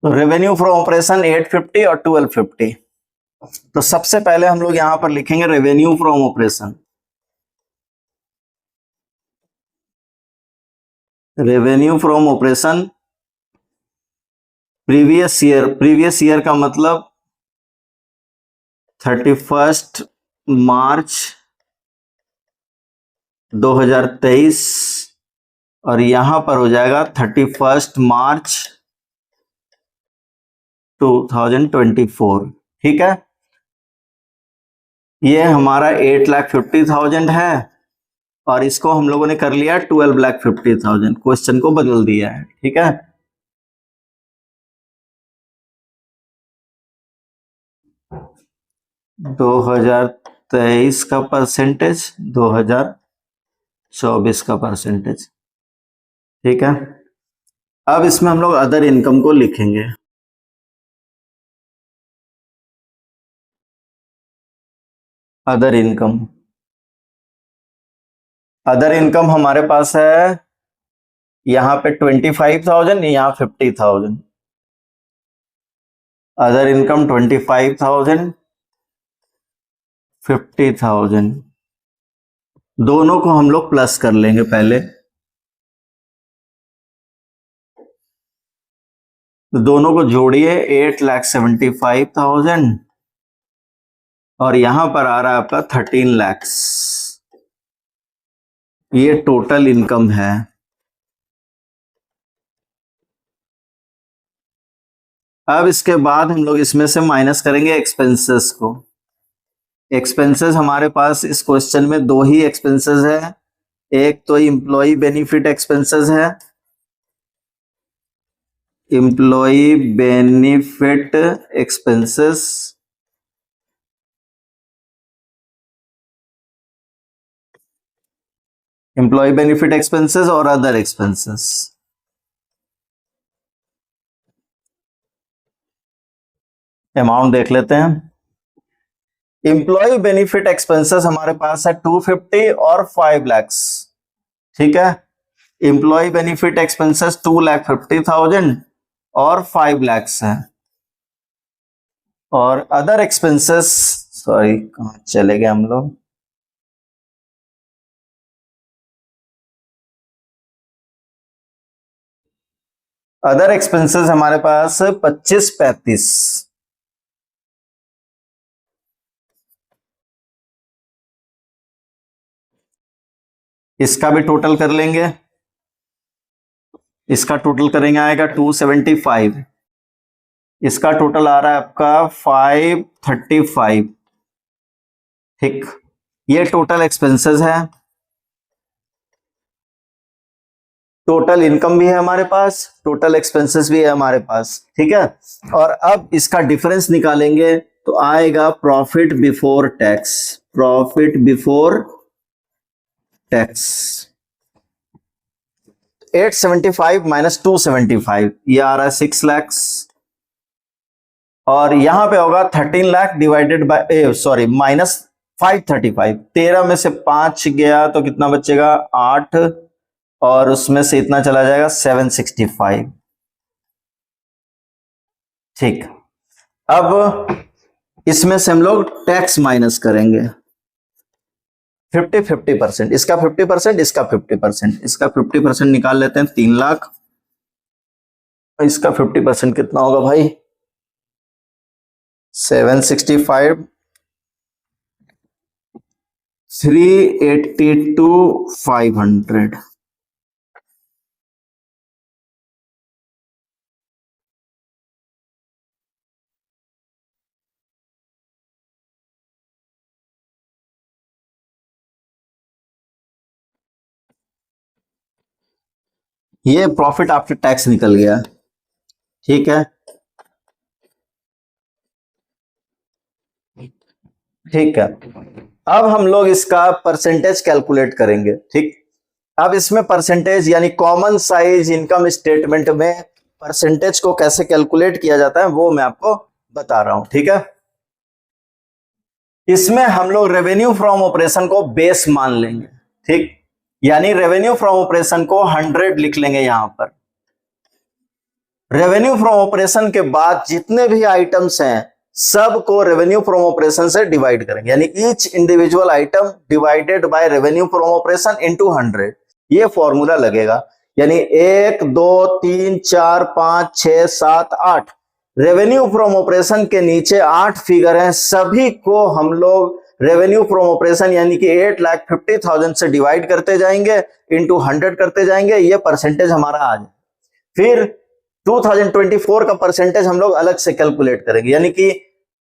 तो रेवेन्यू फ्रॉम ऑपरेशन 850 और 1250। तो सबसे पहले हम लोग यहां पर लिखेंगे revenue from operation, revenue from operation previous year का मतलब 31 मार्च 2023 और यहां पर हो जाएगा 31 मार्च 2024, ठीक है। ये हमारा 8,50,000 है और इसको हम लोगों ने कर लिया 12,50,000, क्वेश्चन को बदल दिया है, ठीक है। दो हजार तेईस का परसेंटेज, 2024 का परसेंटेज, ठीक है। अब इसमें हम लोग अदर इनकम को लिखेंगे, अदर इनकम, अदर इनकम हमारे पास है यहां पे 25,000, यहां 50,000, अदर इनकम 25,000 50,000, दोनों को हम लोग प्लस कर लेंगे पहले, तो दोनों को जोड़िए 8,75,000 और यहां पर आ रहा है आपका 13 lakhs, ये टोटल इनकम है। अब इसके बाद हम लोग इसमें से माइनस करेंगे एक्सपेंसेस को। एक्सपेंसेस हमारे पास इस क्वेश्चन में दो ही एक्सपेंसेस है, एक तो इम्प्लॉय बेनिफिट एक्सपेंसेस है, employ benefit expenses, employ benefit expenses और अदर एक्सपेंसेस। अमाउंट देख लेते हैं, एम्प्लॉय बेनिफिट एक्सपेंसेस हमारे पास है 250 और 5 lakhs, ठीक है। एम्प्लॉय बेनिफिट एक्सपेंसेस 2,50,000 और 5 lakhs है, और अदर एक्सपेंसेस, सॉरी कहां चले गए हम लोग, अदर एक्सपेंसेस हमारे पास 25-35, इसका भी टोटल कर लेंगे, इसका टोटल करेंगे आएगा 275, इसका टोटल आ रहा है आपका 535, ठीक। ये टोटल एक्सपेंसेस है, टोटल इनकम भी है हमारे पास, टोटल एक्सपेंसेस भी है हमारे पास, ठीक है। और अब इसका डिफरेंस निकालेंगे तो आएगा profit before tax, profit before tax 875 minus 275, ये आ रहा है 6 lakhs, और यहां पे होगा 13 lakh divided by sorry minus 535, 13 में से 5 गया तो कितना बचेगा 8, और उसमें से इतना चला जाएगा 765, ठीक। अब इसमें से हम लोग टैक्स माइनस करेंगे 50-50%, इसका 50%, इसका 50%, इसका 50% निकाल लेते हैं 3 लाख, इसका 50% कितना होगा भाई 765, 382 500, ये प्रॉफिट आफ्टर टैक्स निकल गया, ठीक है। ठीक है, अब हम लोग इसका परसेंटेज कैलकुलेट करेंगे, ठीक। अब इसमें परसेंटेज यानी कॉमन साइज इनकम स्टेटमेंट में परसेंटेज को कैसे कैलकुलेट किया जाता है वो मैं आपको बता रहा हूं, ठीक है। इसमें हम लोग रेवेन्यू फ्रॉम ऑपरेशन को बेस मान लेंगे, ठीक। यानी रेवेन्यू फ्रॉम ऑपरेशन को 100 लिख लेंगे यहां पर। रेवेन्यू फ्रॉम ऑपरेशन के बाद जितने भी आइटम्स हैं सब को रेवेन्यू फ्रॉम ऑपरेशन से डिवाइड करेंगे, यानी each individual item divided by revenue from operation into 100, ये फॉर्मूला लगेगा। यानी 1 2 3 4 5 6 7 8 रेवेन्यू फ्रॉम ऑपरेशन के नीचे 8 फिगर हैं, सभी को हम लोग रेवेन्यू फ्रॉम ऑपरेशन यानी कि 8,50,000 से डिवाइड करते जाएंगे, इंटू 100 करते जाएंगे, ये परसेंटेज हमारा आ जाए। फिर 2024 का परसेंटेज हम लोग अलग से कैलकुलेट करेंगे, यानी कि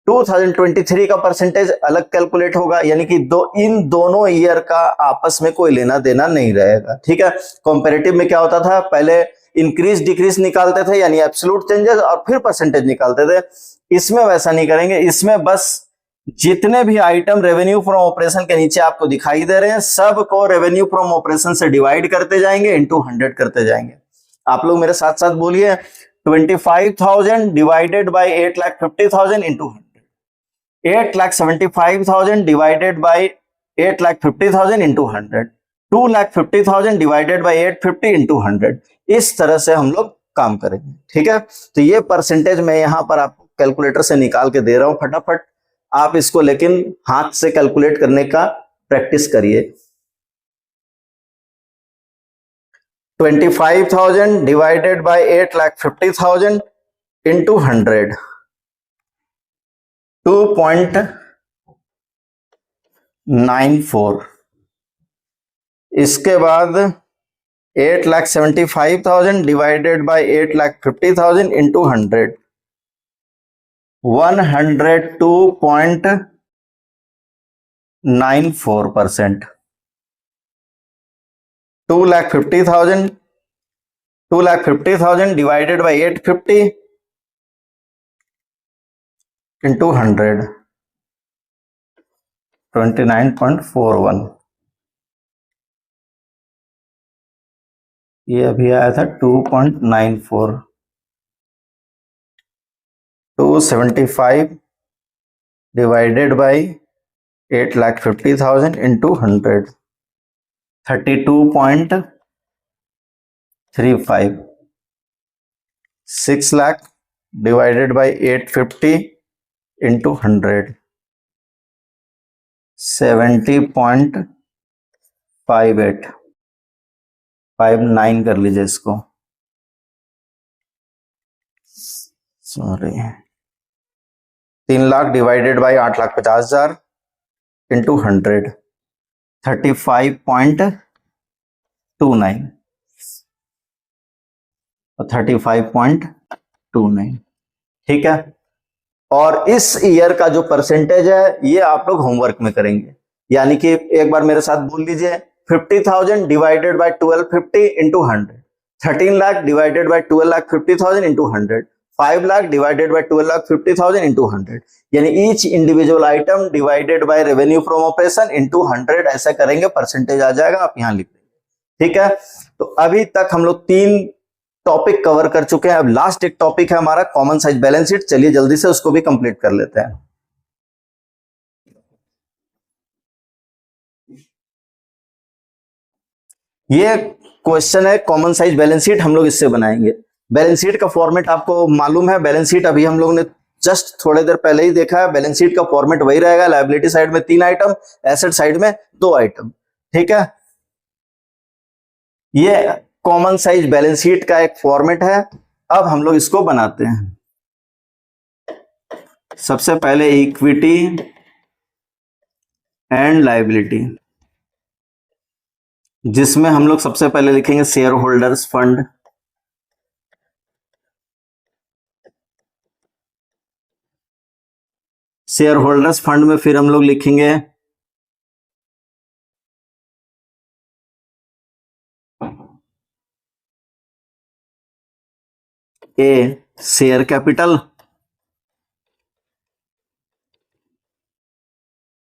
2023 का परसेंटेज अलग कैलकुलेट होगा, यानी कि इन दोनों ईयर का आपस में कोई लेना देना नहीं रहेगा, ठीक है। कंपैरेटिव में क्या होता था, पहले इंक्रीज डिक्रीज निकालते थे यानी एब्सोल्यूट चेंजेस और फिर परसेंटेज निकालते थे। इसमें वैसा नहीं करेंगे, इसमें बस जितने भी आइटम रेवेन्यू फ्रॉम ऑपरेशन के नीचे आपको दिखाई दे रहे हैं सब को रेवेन्यू फ्रॉम ऑपरेशन से डिवाइड करते जाएंगे, इंटू 100 करते जाएंगे। आप लोग मेरे साथ साथ बोलिए, 25,000 divided by 8,50,000 into 100, 8,75,000 divided by 8,50,000 into 100, 2,50,000 divided by 850 into 100। इस तरह से हम लोग काम करेंगे, ठीक है। तो ये परसेंटेज मैं यहां पर आपको कैलकुलेटर से निकाल के दे रहा हूं, फटाफट आप इसको लेकिन हाथ से कैलकुलेट करने का प्रैक्टिस करिए। 25,000 डिवाइडेड बाय 8,50,000 इंटू 100, 2.94। इसके बाद 8,75,000 divided by 8,50,000 into 100, 102.94%। 2,50,000 divided by 850 into 100, 29.41। ये अभी आया था 2.94। 275 divided by 8,50,000 into 100, 32.35। 6 lakh divided by 850 into 100, 70.58। 59 कर लीजिए इसको, sorry. 3 lakh divided by 8,50,000 into 100, 35.29 और 35.29, ठीक है। और इस ईयर का जो परसेंटेज है ये आप लोग होमवर्क में करेंगे, यानी कि एक बार मेरे साथ बोल लीजिए, 50,000 divided by 1250 into 100, 13 lakh divided by 12,50,000 into 100, 5 lakh divided by 12,50,000 into 100, यानी each individual item divided by revenue from operation into 100, ऐसा करेंगे, परसेंटेज आ जाएगा, आप यहां लिख देंगे, ठीक है। तो अभी तक हम लोग 3 टॉपिक कवर कर चुके हैं, अब लास्ट एक टॉपिक है हमारा कॉमन साइज बैलेंस शीट। चलिए जल्दी से उसको भी कंप्लीट कर लेते हैं। ये क्वेश्चन है कॉमन साइज बैलेंस शीट, हम लोग इससे बनाएंगे। बैलेंस शीट का फॉर्मेट आपको मालूम है, बैलेंस शीट अभी हम लोग ने जस्ट थोड़ी देर पहले ही देखा है। बैलेंस शीट का फॉर्मेट वही रहेगा, लायबिलिटी साइड में 3 आइटम, एसेट साइड में 2 आइटम, ठीक है। ये कॉमन साइज बैलेंस शीट का एक फॉर्मेट है। अब हम लोग इसको बनाते हैं। सबसे पहले इक्विटी एंड लायबिलिटी, जिसमें हम लोग सबसे पहले लिखेंगे share holders fund, share holders fund में फिर हम लोग लिखेंगे ए शेयर कैपिटल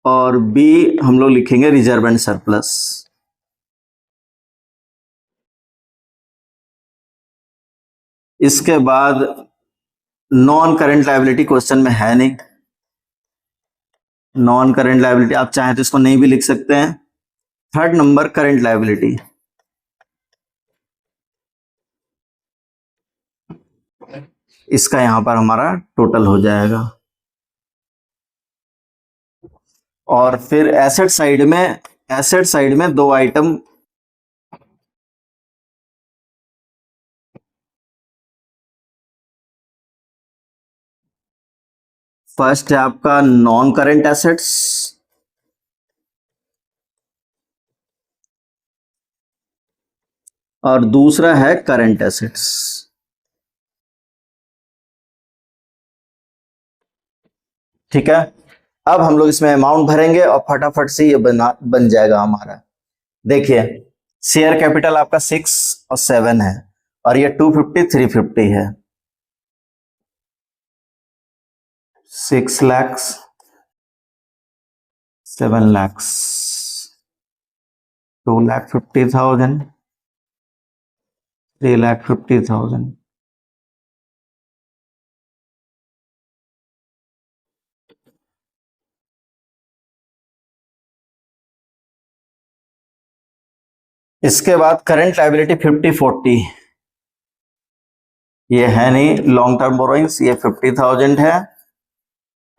और बी हम लोग लिखेंगे रिजर्व एंड सरप्लस। इसके बाद नॉन करेंट लायबिलिटी क्वेश्चन में है नहीं, नॉन करेंट लायबिलिटी आप चाहें तो इसको नहीं भी लिख सकते हैं। थर्ड नंबर करेंट लायबिलिटी, इसका यहां पर हमारा टोटल हो जाएगा। और फिर एसेट साइड में दो आइटम, फर्स्ट है आपका नॉन करेंट एसेट्स और दूसरा है करंट एसेट्स। ठीक है, अब हम लोग इसमें अमाउंट भरेंगे और फटाफट से ये बन जाएगा हमारा। देखिए शेयर कैपिटल आपका 6 और 7 है और ये 250 350 है। 6 लाख 7 लाख 2,50,000 3,50,000। इसके बाद करंट लायबिलिटी 50-40, ये है नहीं लॉन्ग टर्म बोरोइंग्स, ये 50,000 है,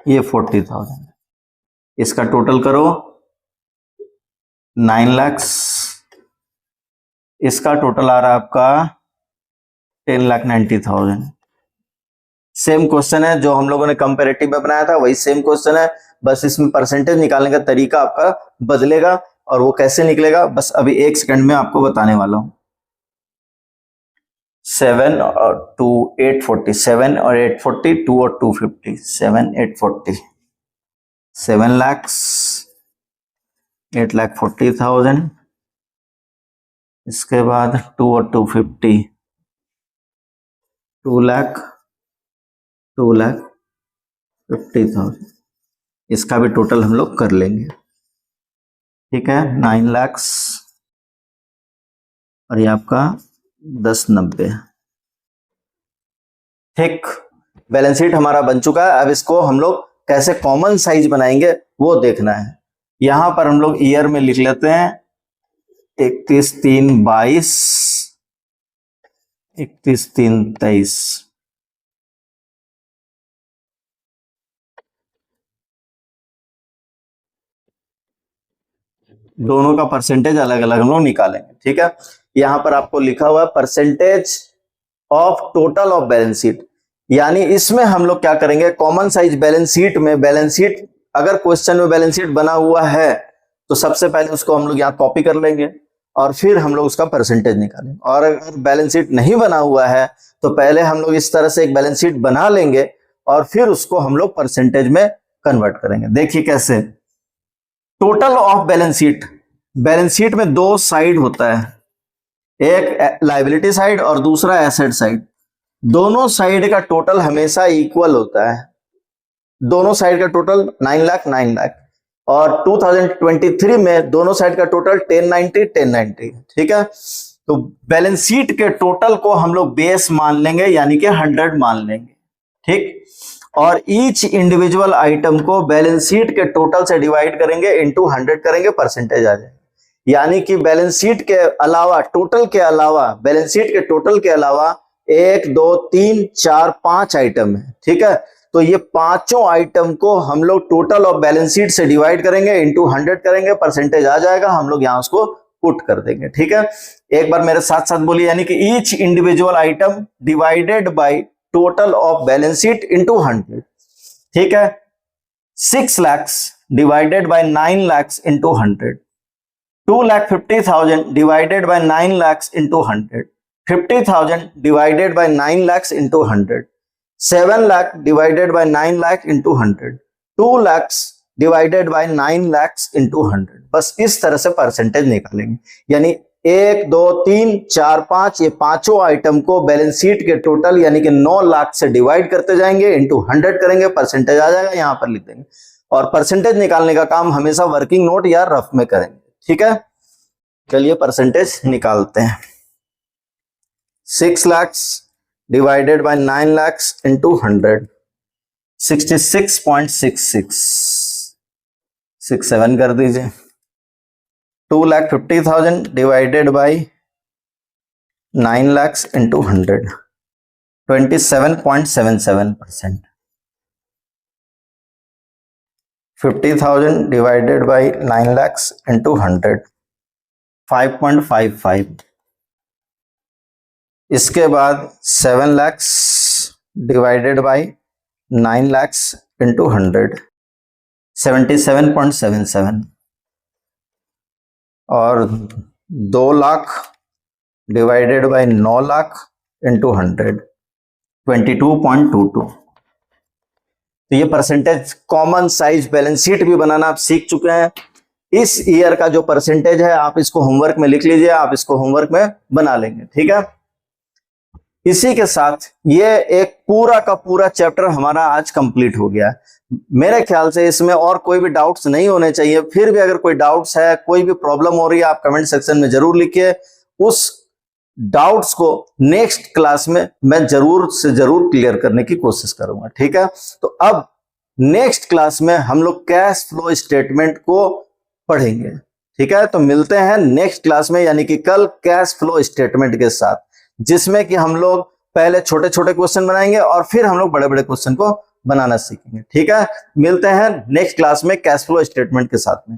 ये 40,000। इसका टोटल करो 9 लाख, इसका टोटल आ रहा है आपका 10,90,000। सेम क्वेश्चन है जो हम लोगों ने कंपैरेटिव में बनाया था, वही सेम क्वेश्चन है, बस इसमें परसेंटेज निकालने का तरीका आपका बदलेगा। और वो कैसे निकलेगा बस अभी 1 सेकंड में आपको बताने वाला हूं। 7 और 2 840, 7 और 840, 2 और 250, 7 840, 7 लाख 8,40,000। इसके बाद 2 और 250, 2,50,000। इसका भी टोटल हम लोग कर लेंगे। ठीक है, 9 लाख और ये आपका 10,90। ठीक, बैलेंस शीट हमारा बन चुका है। अब इसको हम लोग कैसे कॉमन साइज बनाएंगे वो देखना है। यहां पर हम लोग ईयर में लिख लेते हैं 31/3/22, 31/3/23। दोनों का परसेंटेज अलग अलग हम लोग निकालेंगे। ठीक है, यहां पर आपको लिखा हुआ है percentage of total of balance sheet, यानी इसमें हम लोग क्या करेंगे, कॉमन साइज बैलेंस शीट में, बैलेंस शीट अगर क्वेश्चन में बैलेंस शीट बना हुआ है तो सबसे पहले उसको हम लोग यहाँ कॉपी कर लेंगे और फिर हम लोग उसका परसेंटेज निकालेंगे। और अगर बैलेंस शीट नहीं बना हुआ है तो पहले हम लोग इस तरह से एक बैलेंस शीट बना लेंगे और फिर उसको हम लोग परसेंटेज में कन्वर्ट करेंगे। देखिए कैसे, टोटल ऑफ बैलेंस शीट में दो साइड होता है, एक लायबिलिटी साइड और दूसरा एसेट साइड। दोनों साइड का टोटल हमेशा इक्वल होता है, दोनों साइड का टोटल 9 लाख 9 लाख, और 2023 में दोनों साइड का टोटल 1090। ठीक है, तो बैलेंस शीट के टोटल को हम लोग बेस मान लेंगे, यानी कि 100 मान लेंगे। ठीक, और ईच इंडिविजुअल आइटम को बैलेंस शीट के टोटल से डिवाइड करेंगे, इनटू 100 करेंगे, परसेंटेज आ जाएगा। यानी कि बैलेंस शीट के अलावा, टोटल के अलावा, बैलेंस शीट के टोटल के अलावा 1 2 3 4 5 आइटम है। ठीक है, तो ये पांचों आइटम को हम लोग टोटल ऑफ बैलेंस शीट से डिवाइड करेंगे, इनटू 100 करेंगे, परसेंटेज आ जाएगा, हम लोग यहां उसको पुट कर देंगे। ठीक है, एक बार मेरे साथ साथ बोलिए, यानी कि each individual item divided by total of balance sheet into 100। ठीक है, 6 lakh divided by 9 lakh into 100, 2,50,000 divided by 9 lakh into 100, 50,000 divided by 9 lakh into 100, 7 lakh divided by 9 lakh into 100, 2 lakh divided by 9 lakh into 100। बस इस तरह से परसेंटेज निकालेंगे, यानी 1 2 3 4 5 ये पांचों आइटम को बैलेंस शीट के टोटल यानी कि 9 लाख से डिवाइड करते जाएंगे, इनटू 100 करेंगे, परसेंटेज आ जाएगा, यहां पर लिख देंगे। और परसेंटेज निकालने का काम हमेशा वर्किंग नोट या रफ में करेंगे, ठीक है। चलिए परसेंटेज निकालते हैं। 6 lakh divided by 9 lakh into 100, 66.66, 67 कर दीजिए। 2,50,000 divided by 9 lakh into 100, 27.77%। 50,000 divided by 9 lakh into 100, 5.55। इसके बाद 7 lakh divided by 9 lakh into 100, 77.77। और 2 lakh divided by 9 lakh into 100, 22.22। तो ये percentage common size balance sheet भी बनाना आप सीख चुके हैं। इस ईयर का जो परसेंटेज है आप इसको होमवर्क में लिख लीजिए, आप इसको होमवर्क में बना लेंगे, ठीक है। इसी के साथ ये एक पूरा का पूरा चैप्टर हमारा आज कंप्लीट हो गया। मेरे ख्याल से इसमें और कोई भी डाउट्स नहीं होने चाहिए। फिर भी अगर कोई डाउट्स है, कोई भी प्रॉब्लम हो रही है, आप कमेंट सेक्शन में जरूर लिखिए। उस डाउट्स को नेक्स्ट क्लास में मैं जरूर से जरूर क्लियर करने की कोशिश करूंगा, ठीक है। तो अब नेक्स्ट क्लास में हम लोग कैश फ्लो स्टेटमेंट को पढ़ेंगे, ठीक है। तो मिलते हैं नेक्स्ट क्लास में, यानी कि कल कैश फ्लो स्टेटमेंट के साथ, जिसमें कि हम लोग पहले छोटे छोटे क्वेश्चन बनाएंगे और फिर हम लोग बड़े बड़े क्वेश्चन को बनाना सीखेंगे, ठीक है। मिलते हैं नेक्स्ट क्लास में कैश फ्लो स्टेटमेंट के साथ में।